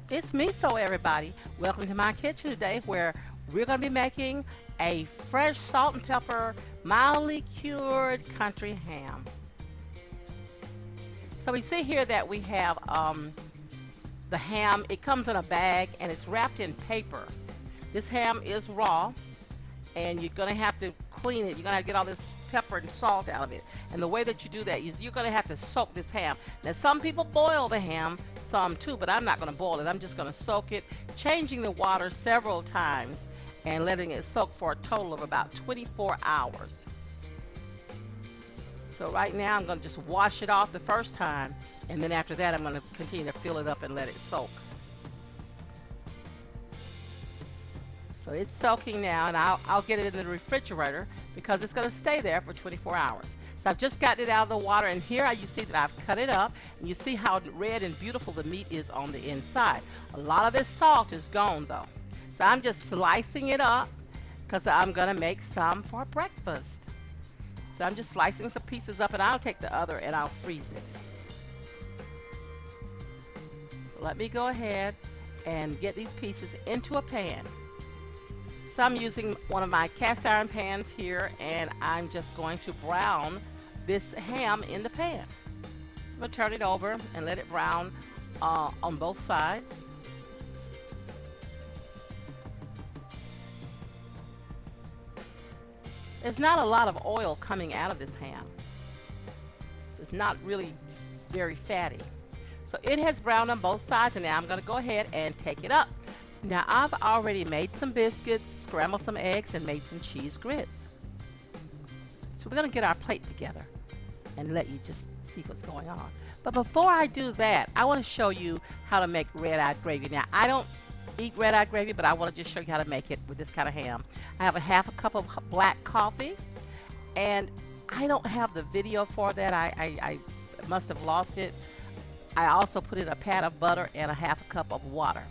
It's Meso, everybody. Welcome to my kitchen today where we're going to be making a fresh salt and pepper, mildly cured country ham. So we see here that we have the ham. It comes in a bag and it's wrapped in paper. This ham is raw and you're going to have to clean it. You're going to have to get all this pepper and salt out of it. And the way that you do that is you're going to have to soak this ham. Now, some people boil the ham, some too, but I'm not going to boil it. I'm just going to soak it, changing the water several times and letting it soak for a total of about 24 hours. So right now I'm going to just wash it off the first time, and then after that I'm going to continue to fill it up and let it soak. So it's soaking now, and I'll get it in the refrigerator because it's going to stay there for 24 hours. So I've just gotten it out of the water, and here you see that I've cut it up, and you see how red and beautiful the meat is on the inside. A lot of this salt is gone though. So I'm just slicing it up because I'm going to make some for breakfast. So I'm just slicing some pieces up, and I'll take the other and I'll freeze it. So let me go ahead and get these pieces into a pan. So I'm using one of my cast iron pans here, and I'm just going to brown this ham in the pan. I'm going to turn it over and let it brown on both sides. There's not a lot of oil coming out of this ham, so it's not really very fatty. So it has browned on both sides, and now I'm going to go ahead and take it up. Now I've already made some biscuits, scrambled some eggs, and made some cheese grits. So we're going to get our plate together and let you just see what's going on. But before I do that, I want to show you how to make red-eyed gravy. Now I don't eat red-eyed gravy, but I want to just show you how to make it with this kind of ham. I have a half a cup of black coffee, and I don't have the video for that. I must have lost it. I also put in a pat of butter and a half a cup of water.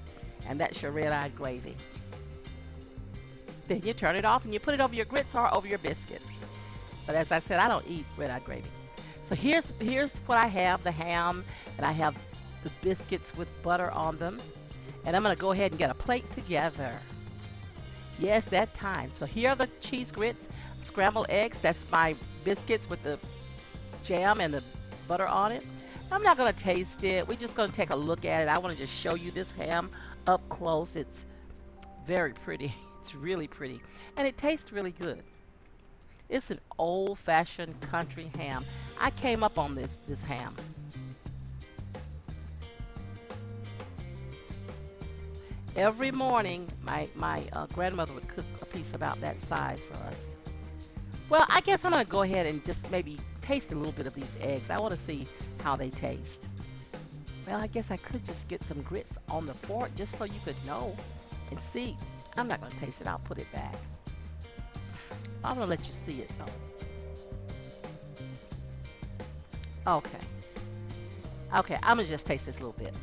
And that's your red-eyed gravy. Then you turn it off and you put it over your grits or over your biscuits. But as I said, I don't eat red-eyed gravy. So here's what I have: the ham, and I have the biscuits with butter on them. And I'm going to go ahead and get a plate together. Yes, that time. So here are the cheese grits, scrambled eggs. That's my biscuits with the jam and the butter on it. I'm not going to taste it. We're just going to take a look at it. I want to just show you this ham up close. It's very pretty. It's really pretty. And it tastes really good. It's an old-fashioned country ham. I came up on this ham. Every morning, my grandmother would cook a piece about that size for us. Well, I guess I'm going to go ahead and just maybe taste a little bit of these eggs. I want to see how they taste. Well, I guess I could just get some grits on the fork just so you could know and see. I'm not going to taste it. I'll put it back. I'm going to let you see it, though. Okay. Okay, I'm going to just taste this a little bit.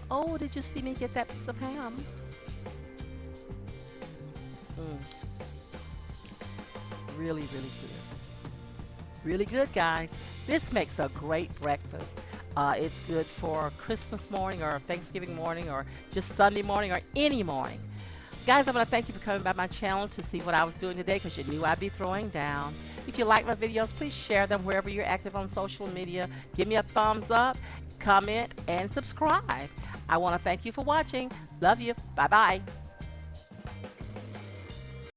Oh, did you see me get that piece of ham? Really, really good. Really good, guys. This makes a great breakfast. It's good for Christmas morning or Thanksgiving morning or just Sunday morning or any morning. Guys, I want to thank you for coming by my channel to see what I was doing today because you knew I'd be throwing down. If you like my videos, please share them wherever you're active on social media. Give me a thumbs up, comment, and subscribe. I want to thank you for watching. Love you. Bye-bye.